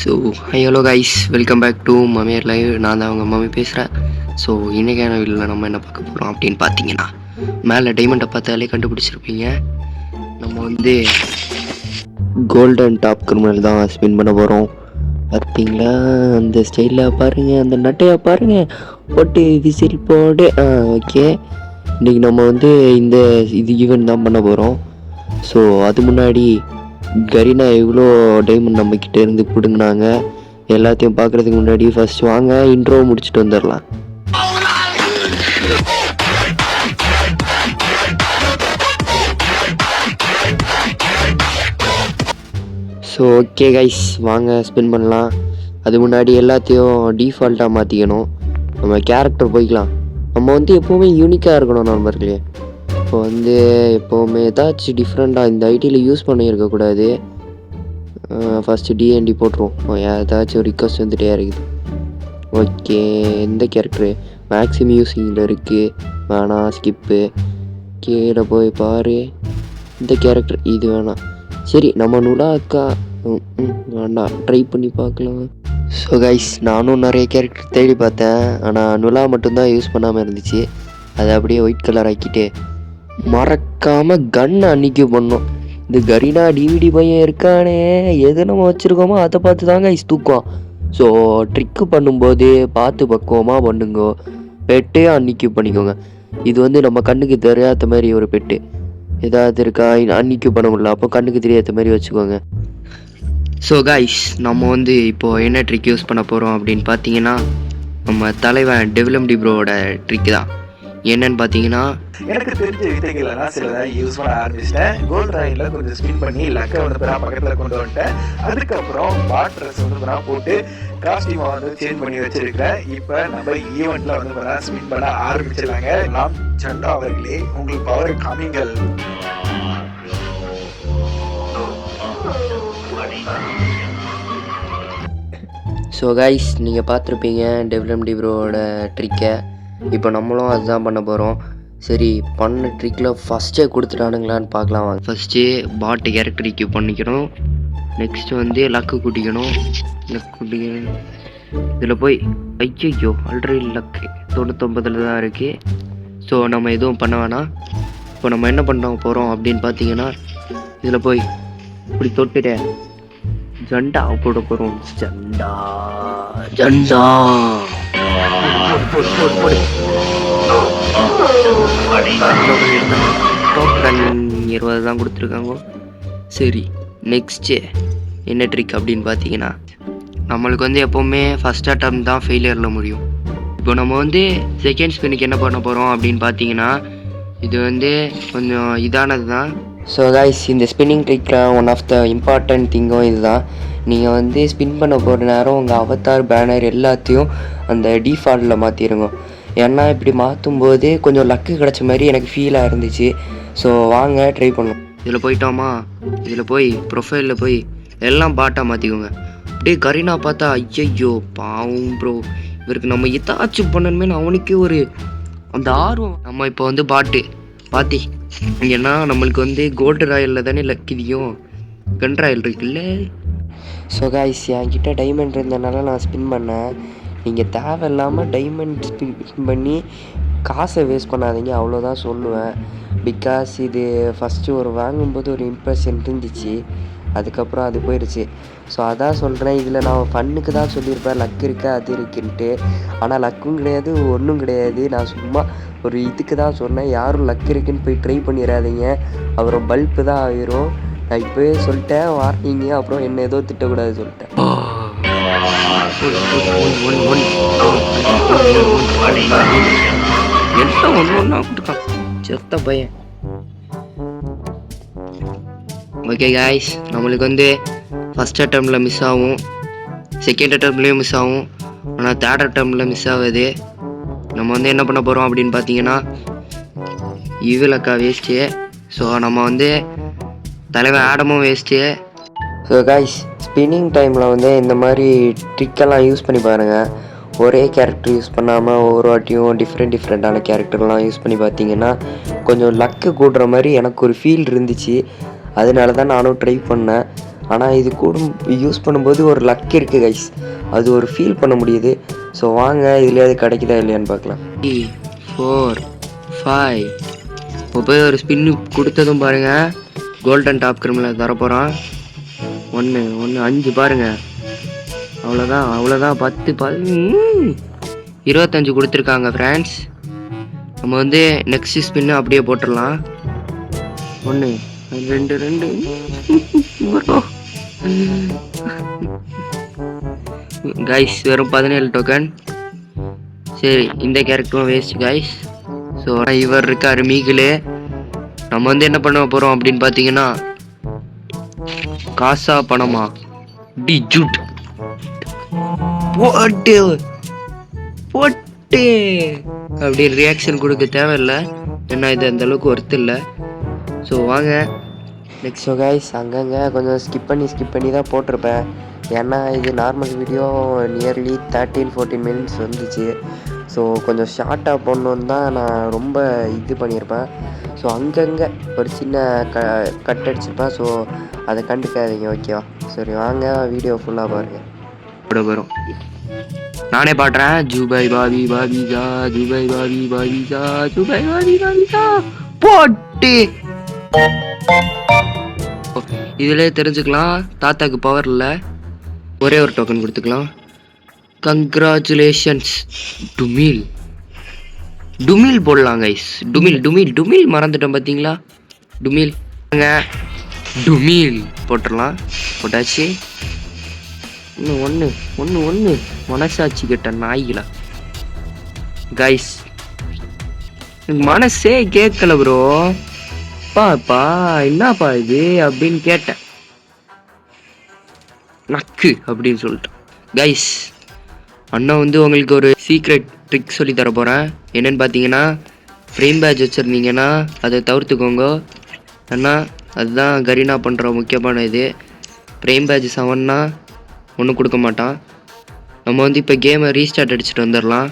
So hello guys, welcome back to மம்மியர் live. நான் தான் அவங்க மம்மி பேசுகிறேன். ஸோ இன்றைக்கான வீடியோவில் நம்ம என்ன பார்க்க போகிறோம் அப்படின்னு பார்த்தீங்கன்னா, மேலே டைமண்டை பார்த்தாலே கண்டுபிடிச்சிருப்பீங்க. நம்ம வந்து கோல்டன் டாப் கிரிமினல் தான் ஸ்பின் பண்ண போகிறோம். பார்த்தீங்களா, அந்த ஸ்டைலில் பாருங்கள், அந்த நட்டையை பாருங்கள், போட்டு விசில் போடு. ஓகே, இன்றைக்கி நம்ம வந்து இது ஈவெண்ட் தான் பண்ண போகிறோம். ஸோ அது முன்னாடி கரீனா எவ்வளோ டைமண்ட் நம்மக்கிட்ட இருந்து பிடுங்கினாங்க எல்லாத்தையும் பார்க்குறதுக்கு முன்னாடி ஃபர்ஸ்ட் வாங்க இன்ட்ரோ முடிச்சுட்டு வந்துடலாம். ஸோ ஓகே கைஸ், வாங்க ஸ்பின் பண்ணலாம். அது முன்னாடி எல்லாத்தையும் டிஃபால்ட்டாக மாற்றிக்கணும். நம்ம கேரக்டர் போய்க்கலாம். நம்ம வந்து எப்போவுமே யூனிக்காக இருக்கணும் நண்பர்களே. இப்போ வந்து எப்போவுமே ஏதாச்சும் டிஃப்ரெண்ட்டாக இந்த ஐடியில் யூஸ் பண்ணியிருக்கக்கூடாது. ஃபஸ்ட்டு டிஎன்டி போட்டுருவோம். ஏதாச்சும் ரிக்வஸ்ட் வந்துகிட்டே இருக்குது. ஓகே, எந்த கேரக்டரு மேக்ஸிமம் யூஸிங்கில் இருக்குது, வேணாம் ஸ்கிப்பு. கீழே போய் பாரு, இந்த கேரக்டர் இது வேணாம். சரி, நம்ம நுலா அக்கா வேண்டாம், ட்ரை பண்ணி பார்க்கலாம். ஸோ கைஸ், நானும் நிறைய கேரக்டர் தேடி பார்த்தேன், ஆனால் நுலா மட்டும்தான் யூஸ் பண்ணாமல் இருந்துச்சு. அதை அப்படியே ஒயிட் கலர் ஆக்கிட்டு மறக்காமல் கன்னை அன்றைக்கி பண்ணோம். இந்த கரீனா டிவிடி பையன் இருக்கானே, எது நம்ம வச்சுருக்கோமோ அதை பார்த்து தாங்க தூக்குவான். ஸோ ட்ரிக்கு பண்ணும்போது பார்த்து பக்குவமாக பண்ணுங்க. பெட்டே அன்னிக்கு பண்ணிக்கோங்க. இது வந்து நம்ம கண்ணுக்கு தெரியாத மாதிரி ஒரு பெட்டு ஏதாவது இருக்கா அன்னிக்கு பண்ண முடியல, அப்போ கண்ணுக்கு தெரியாத மாதிரி வச்சுக்கோங்க. ஸோ கைஸ், நம்ம வந்து இப்போது என்ன ட்ரிக் யூஸ் பண்ண போகிறோம் அப்படின்னு பார்த்தீங்கன்னா, நம்ம தலைவன் டெவலப்டி ப்ரோவோட ட்ரிக் தான். என்னன்னு பார்த்தீங்கன்னா, எனக்கு தெரிஞ்ச விதைகள் சிலதை யூஸ் பண்ண ஆரம்பிச்சிட்டேன். கோல்ட் ராயில் கொஞ்சம் ஸ்பின் பண்ணி லக்கை வந்து பக்கத்தில் கொண்டு வந்துட்டேன். அதுக்கப்புறம் பாட் ட்ரெஸ் வந்து போட்டு காஸ்டியூமை வந்து சேஞ்ச் பண்ணி வச்சிருக்கிறேன். இப்போ நம்ம ஈவெண்ட்ல வந்து ஸ்பின் பண்ண ஆரம்பிச்சிடலாங்க. நாம் சண்டா அவர்களே, உங்களுக்கு பவர் காமிங்கள். ஸோ கைஸ், நீங்கள் பார்த்துருப்பீங்க டெவலப்டி ப்ரோவோட ட்ரிக்கை. இப்போ நம்மளும் அதுதான் பண்ண போகிறோம். சரி, பண்ண ட்ரிக்கில் ஃபஸ்ட்டே கொடுத்துட்டானுங்களான்னு பார்க்கலாம். வாங்க, ஃபஸ்ட்டு பாட்டு கேரக்டர் இக்யூப் பண்ணிக்கணும். நெக்ஸ்ட்டு வந்து லக்கு கூட்டிக்கணும். இதில் போய் ஐயோ ஆல்ரெடி லக்கு 99 தான் இருக்குது. ஸோ நம்ம எதுவும் பண்ண வேணாம். இப்போ நம்ம என்ன பண்ண போகிறோம் அப்படின்னு பார்த்தீங்கன்னா, இதில் போய் இப்படி தொட்டுட்டேன் ஜண்டா போட போகிறோம். ஜண்டா ஜண்டா 20 தான் கொடுத்துருக்காங்க. சரி, நெக்ஸ்ட்டு என்ன ட்ரிக் அப்படின்னு பார்த்தீங்கன்னா, நம்மளுக்கு வந்து எப்போவுமே ஃபஸ்ட் அட்டம் தான் ஃபெயிலியரில் முடியும். இப்போ நம்ம வந்து செகண்ட் ஸ்பின்னுக்கு என்ன பண்ண போகிறோம் அப்படின்னு பார்த்தீங்கன்னா, இது வந்து கொஞ்சம் இதானது தான். ஸோ கைஸ், இந்த ஸ்பின்னிங் ட்ரிக்கில் ஒன் ஆஃப் த இம்பார்ட்டன்ட் திங்கும் இதுதான். நீங்கள் வந்து ஸ்பின் பண்ண போகிற நேரம் உங்கள் அவதார் பேனர் எல்லாத்தையும் அந்த டிஃபால்ட்டில் மாற்றிடுங்க. ஏன்னா இப்படி மாற்றும் போது கொஞ்சம் லக்கு கிடச்ச மாதிரி எனக்கு ஃபீலாக இருந்துச்சு. ஸோ வாங்க ட்ரை பண்ணுவோம். இதில் போயிட்டோமா, இதில் போய் ப்ரொஃபைலில் போய் எல்லாம் பாட்டாக மாற்றிக்கோங்க. அப்படியே கரீனா பார்த்தா ஐயோ பாவம் ப்ரோ, இவருக்கு நம்ம ஏதாச்சும் பண்ணணுமே அவனுக்கே ஒரு அந்த ஆர்வம். நம்ம இப்போ வந்து பாட்டு பாத்தி, ஏன்னா நம்மளுக்கு வந்து கோல்டு ராயலில் தானே லக்கிதியும் கன் ராயல் இருக்குல்ல. ஸோ கைஸ், என்கிட்ட டைமண்ட் இருந்தனால நான் ஸ்பின் பண்ணேன். நீங்கள் தேவையில்லாமல் டைமண்ட் ஸ்பின் பண்ணி காசை வேஸ்ட் பண்ணாதீங்க, அவ்வளோதான் சொல்லுவேன். பிகாஸ் இது ஃபஸ்ட்டு ஒரு வாங்கும்போது ஒரு இம்ப்ரெஷன் இருந்துச்சு, அதுக்கப்புறம் அது போயிடுச்சு. ஸோ அதான் சொல்கிறேன், இதில் நான் ஃபன்னுக்கு தான் சொல்லியிருப்பேன் லக் இருக்கா அது இருக்குன்ட்டு. ஆனால் லக்கும் கிடையாது, ஒன்றும் கிடையாது. நான் சும்மா ஒரு இதுக்கு தான் சொன்னேன். யாரும் லக் இருக்குன்னு போய் ட்ரை பண்ணிடாதீங்க, அப்புறம் பல்ப்பு தான் ஆயிரும். நான் இப்போவே சொல்லிட்டேன், வார்னிங்க. அப்புறம் என்ன ஏதோ திட்டக்கூடாது சொல்லிட்டேன். எல்லாம் ஒன்று கொடுத்தான் செத்த பையன். ஓகே காய்ஸ், நம்மளுக்கு வந்து ஃபஸ்ட் அட்டம்ப்டில் மிஸ் ஆகும், செகண்ட் அட்டம்ப்ட்லேயும் மிஸ் ஆகும், ஆனால் தேர்ட் அட்டம்ப்டில் மிஸ் ஆகுது. நம்ம வந்து என்ன பண்ண போகிறோம் அப்படின்னு பார்த்தீங்கன்னா, இவலக்கா வேஸ்ட்டு. ஸோ நம்ம வந்து தலைவன் ஆடமும் வேஸ்ட்டு. ஸோ காய்ஸ், ஸ்பின்னிங் டைமில் வந்து இந்த மாதிரி ட்ரிக்கெல்லாம் யூஸ் பண்ணி பாருங்கள். ஒரே கேரக்டர் யூஸ் பண்ணாமல் ஒவ்வொரு வாட்டியும் டிஃப்ரெண்ட்டான கேரக்டர்லாம் யூஸ் பண்ணி பார்த்தீங்கன்னா கொஞ்சம் லக்கு கூடுற மாதிரி எனக்கு ஒரு ஃபீல் இருந்துச்சு. அதனால தான் நானும் ட்ரை பண்ணேன். ஆனால் இது கூட யூஸ் பண்ணும்போது ஒரு லக் இருக்குது கைஸ், அது ஒரு ஃபீல் பண்ண முடியுது. ஸோ வாங்க இதுலேயாவது கிடைக்குதா இல்லையான்னு பார்க்கலாம். 3 4 5 இப்போ போய் ஒரு ஸ்பின்னு கொடுத்ததும் பாருங்கள் கோல்டன் டாப் கிரிமினல் தரப்போகிறான். 1 5 பாருங்கள், அவ்வளோதான் 10 25 கொடுத்துருக்காங்க ஃப்ரெண்ட்ஸ். நம்ம வந்து நெக்ஸ்ட் ஸ்பின்னு அப்படியே போட்டுடலாம். 1 2 கைஸ் வெறும் 17 டோக்கன். சரி இந்த கேரக்டரும் வேஸ்ட் கைஸ். ஸோ இவர் இருக்காரு மீகிலே. நம்ம வந்து என்ன பண்ண போகிறோம் அப்படின்னு பார்த்தீங்கன்னா காசா பணமா டி ஜூட் போட்டு அப்படி ரியாக்ஷன் கொடுக்க தேவையில்லை, ஏன்னா இது அந்த அளவுக்கு ஒர்த்து இல்லை. ஸோ வாங்க நெக்ஸ்ட். ஸோ கைஸ் அங்கங்கே கொஞ்சம் ஸ்கிப் பண்ணி தான் போட்டிருப்பேன், ஏன்னா இது நார்மல் வீடியோ நியர்லி 13-14 மினிட்ஸ் வந்துச்சு. ஸோ கொஞ்சம் ஷார்ட்டாக போடணுன்னு தான் நான் ரொம்ப இது பண்ணியிருப்பேன். ஸோ அங்கங்கே ஒரு சின்ன கட் அடிச்சிருப்பேன். ஸோ அதை கண்டுக்காதீங்க, ஓகேவா? சரி வாங்க வீடியோ ஃபுல்லாக பாருங்கள். கூட வரும், நானே பாடுறேன். Zubair Bobby பாபிஜா Zubair Bobby பாபிஜா Zubair Bobby பாபிஜா போட்டு இதிலே தெரிஞ்சுக்கலாம் தாத்தாக்கு பவர் இல்லை. ஒரே ஒரு டோக்கன் கொடுத்துக்கலாம். கங்க்ராச்சுலேஷன்ஸ் டுமில் போடலாம் கைஸ். டுமில் மறந்துட்டோம் பார்த்தீங்களா? டுமில் போட்டுடலாம். போட்டாச்சு. ஒன்று மனசாட்சி கிட்ட நாய்களா கைஸ், மனசே கேட்கல ப்ரோ. பாப்பா என்னப்பா இது அப்படின்னு கேட்டேன், நக்கு அப்படின்னு சொல்லிட்டேன். கைஸ் அண்ணா வந்து உங்களுக்கு ஒரு சீக்ரெட் ட்ரிக் சொல்லி தர போகிறேன். என்னென்னு பார்த்தீங்கன்னா ஃப்ரேம் பேட்ச் வச்சுருந்தீங்கன்னா அதை தவிர்த்துக்கோங்க. அண்ணா அதுதான் கரீனா பண்ணுற முக்கியமான இது. ஃப்ரேம் பேட்ச் 7னா ஒன்றும் கொடுக்க மாட்டான். நம்ம வந்து இப்போ கேமை ரீஸ்டார்ட் அடிச்சுட்டு வந்துடலாம்,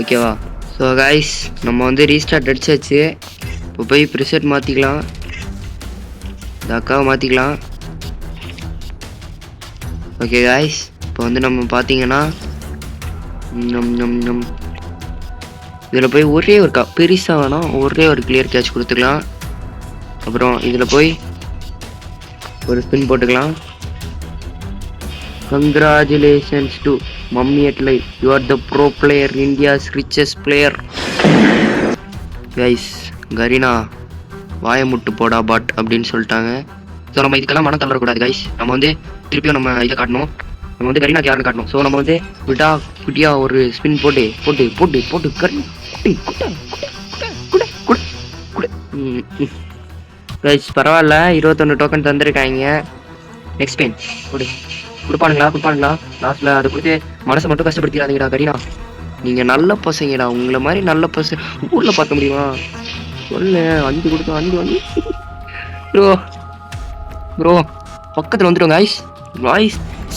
ஓகேவா? ஸோ கைஸ் நம்ம வந்து ரீஸ்டார்ட் அடிச்சாச்சு. இப்போ போய் ப்ரிசெட் மாற்றிக்கலாம், இந்த அக்காவை மாற்றிக்கலாம். ஓகே கைஸ் இப்போ வந்து நம்ம பார்த்தீங்கன்னா இதில் போய் ஒரே ஒரு பெருசாக வேணாம், ஒரே ஒரு கிளியர் கேட்ச் கொடுத்துக்கலாம். அப்புறம் இதில் போய் ஒரு ஸ்பின் போட்டுக்கலாம். Congratulations to mummy at life, you are the bro player, India's richest player. Guys Kareena வாயை முட்டு போடா பாட் அப்படின்னு சொல்லிட்டாங்க. ஸோ நம்ம இதுக்கெல்லாம் மனம் தளரக்கூடாது கைஸ். நம்ம வந்து திருப்பியும் நம்ம இதை காட்டணும், நம்ம வந்து கரீனாக்கு யாருன்னு காட்டணும். ஸோ நம்ம வந்து குட்டியா ஒரு ஸ்பின் போட்டு கரீனா கைஸ் பரவாயில்ல, 21 டோக்கன் தந்துருக்காங்க. நெக்ஸ்ட் ஸ்பின் கொடுப்பானுங்களா லாஸ்ட்ல அதை கொடுத்து மனசை மட்டும் கஷ்டப்படுத்திடாதீங்கடா கரீனா. நீங்கள் நல்ல பசங்கடா, உங்களை மாதிரி நல்ல பசங்க ஊரில் பார்க்க முடியுமா சொல்லு. 5 கொடுத்தோம், 5 ப்ரோ பக்கத்தில் வந்துடும் காய்ஸ்.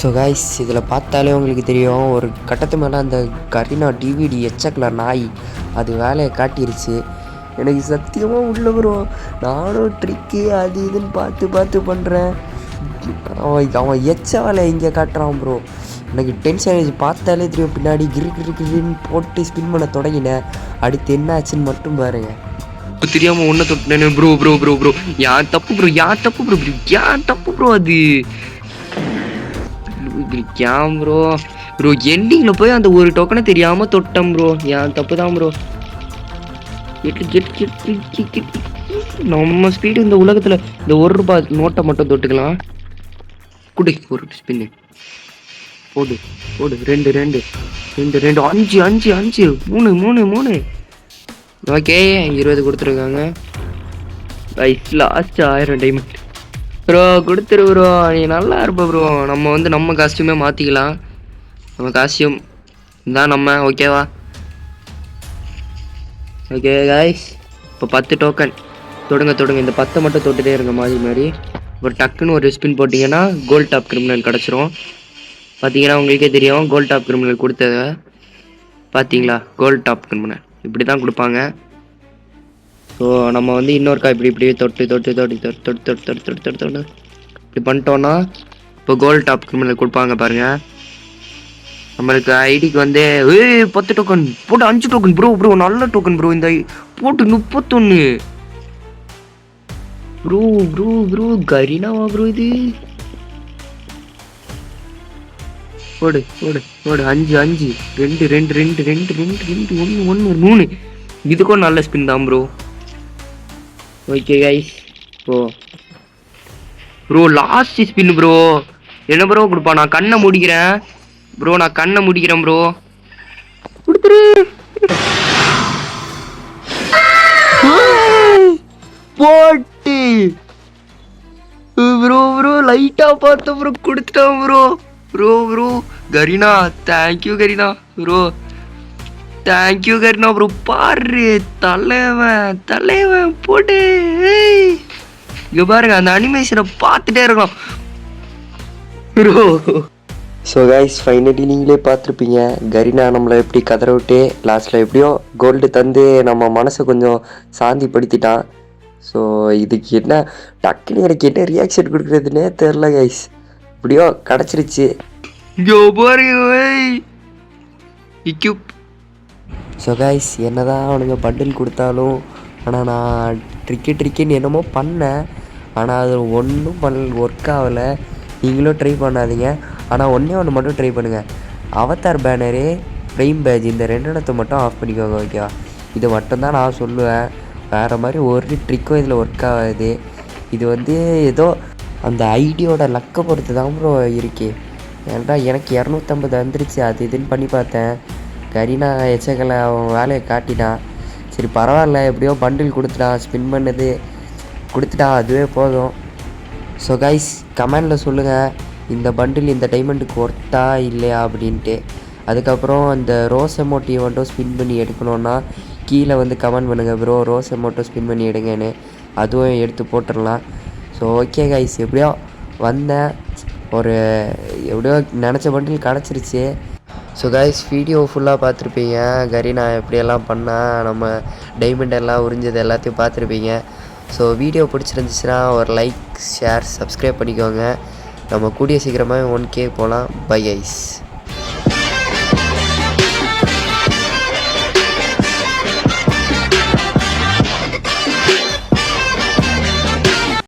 ஸோ காய்ஸ் இதில் பார்த்தாலே உங்களுக்கு தெரியும், ஒரு கட்டத்து மேலே அந்த கரீனா டிவிடி எச்சக்கலர் நாய் அது வேலையை காட்டிருச்சு. எனக்கு சத்தியமாக உள்ள வரும். நானும் ட்ரிக்கு அது இதுன்னு பார்த்து பண்ணுறேன். அவன் எச்ச வேலை இங்கே காட்டுறான் ப்ரோ. எனக்கு டென்ஷன் ஆகிடுச்சு, பார்த்தாலே தெரியும். பின்னாடி கிரின்னு போட்டு ஸ்பின் பண்ண தொடங்கினேன். அடுத்து என்ன ஆச்சுன்னு மட்டும் பாருங்க. தெரியாமல் ஒன்றை தொட்டினேன் ப்ரோ. யான் தப்பு ப்ரோ அது ஏன் ப்ரோ எண்டிங்கில் போய் அந்த ஒரு டோக்கனை தெரியாமல் தொட்டேன் ப்ரோ. ஏன் தப்பு தான் ப்ரோ. நம்ம ஸ்பீடு இந்த உலகத்தில் இந்த ₹1 நோட்டை மட்டும் தொட்டுக்கலாம். குடி ஒரு ஸ்பின்னு போடு 2 5 3 ஓகே 20 கொடுத்துருக்காங்க. லாஸ்ட் 1000 டைமண்ட் ப்ரோ கொடுத்துரு ப்ரோ. நீ நல்லா இருப்ப ப்ரோ. நம்ம வந்து நம்ம காஸ்டியூமே மாற்றிக்கலாம். நம்ம காஸ்டியூம் தான் நம்ம, ஓகேவா? ஓகே காய்ஸ் இப்போ 10 டோக்கன் தொடுங்க. இந்த 10 மட்டும் தொட்டுட்டே இருங்க மாதிரி. ஒரு டக்குன்னு ஒரு ஸ்பின் போட்டிங்கன்னா கோல்ட் டாப் கிரிமினல் கிடச்சிரும். பார்த்தீங்கன்னா உங்களுக்கே தெரியும் கோல்ட் டாப் கிரிமினல் கொடுத்தத பார்த்தீங்களா? கோல்ட் டாப் கிரிமினல் இப்படி தான் கொடுப்பாங்க. ஸோ நம்ம வந்து இன்னொருக்கா இப்படி தொட்டு இப்படி பண்ணிட்டோன்னா இப்போ கோல்ட் டாப் கிரிமினல் கொடுப்பாங்க பாருங்க. நம்மளுக்கு ஐடிக்கு வந்து 10 டோக்கன் போட்டு 5 டோக்கன் ப்ரோ நல்ல டோக்கன் ப்ரோ. இந்த போட்டு 31 ப்ரோ கரீனாவா ப்ரோ இது? போடு 5 2 1 இதுக்கும் நல்ல ஸ்பின் தான் bro. Okay guys bro last spin bro. என்ன ப்ரோ கொடுப்பா? நான் கண்ணை முடிக்கிறேன் ப்ரோ ப்ரோ கொடுத்துரு. போட்டு ப்ரோ லைட்டா பார்த்த ப்ரோ கொடுத்துட்டான் bro Kareena. Thank you Kareena bro. பாரு தலைவன் போட்டு இங்க பாருங்க, அந்த அனிமேஷனை பார்த்துட்டே இருக்கோம் ப்ரோ. ஸோ கைஸ் ஃபைனலி நீங்களே பார்த்துருப்பீங்க கரீனா நம்மளை எப்படி கதற விட்டு லாஸ்ட்டில் எப்படியோ கோல்டு தந்து நம்ம மனசை கொஞ்சம் சாந்தி படுத்திட்டான். ஸோ இதுக்கு என்ன டக்குன்னு எனக்கு என்ன ரியாக்ஷன் கொடுக்குறதுனே தெரில கைஸ். எப்படியோ கிடச்சிருச்சு. ஸோ கைஸ் என்னதான் அவனுங்க பண்டில் கொடுத்தாலும் ஆனால் நான் ட்ரிக்குன்னு என்னமோ பண்ணேன். ஆனால் அது ஒன்றும் ஒர்க் ஆகலை. நீங்களும் ட்ரை பண்ணாதீங்க. ஆனால் ஒன்று மட்டும் ட்ரை பண்ணுங்கள். அவதார் பேனரு ப்ரைம் பேஜ் இந்த 2 இடத்த மட்டும் ஆஃப் பண்ணிக்கோங்க. ஓகேவா? இது மட்டும்தான் நான் சொல்லுவேன். வேறு மாதிரி ஒரு ட்ரிக்கும் இதில் ஒர்க் ஆகாது. இது வந்து ஏதோ அந்த ஐடியோட லக்கை பொறுத்து தான் ப்ரோ இருக்கு. ஏன்டா எனக்கு 250 வந்துருச்சு. அது இதுன்னு பண்ணி பார்த்தேன். கரீனா எச்சக்கலை அவன் வேலையை காட்டினான். சரி பரவாயில்ல, எப்படியோ பண்டில் கொடுத்துட்டான். ஸ்பின் பண்ணது கொடுத்துட்டான், அதுவே போதும். ஸோ கைஸ் கமெண்டில் சொல்லுங்கள் இந்த பண்டில் இந்த டைமண்டுக்கு ஒர்த்தா இல்லையா அப்படின்ட்டு. அதுக்கப்புறம் அந்த ரோஸ் எமோட்டியை மட்டும் ஸ்பின் பண்ணி எடுக்கணுன்னா கீழே வந்து கமெண்ட் பண்ணுங்கள் ப்ரோ ரோஸ் எமோட்டோ ஸ்பின் பண்ணி எடுங்கன்னு. அதுவும் எடுத்து போட்டுடலாம். ஸோ ஓகே கைஸ் எப்படியோ வந்தேன். எப்படியோ நினச்ச பண்டில் கிடச்சிருச்சு. ஸோ கைஸ் வீடியோ ஃபுல்லாக பார்த்துருப்பீங்க. கரீனா எப்படியெல்லாம் பண்ணால் நம்ம டைமண்ட் எல்லாம் உறிஞ்சது எல்லாத்தையும் பார்த்துருப்பீங்க. ஸோ வீடியோ பிடிச்சிருந்துச்சுன்னா ஒரு லைக் ஷேர் சப்ஸ்கிரைப் பண்ணிக்கோங்க. நம்ம கூடிய சீக்கிரமாக 1K போகலாம். Bye guys.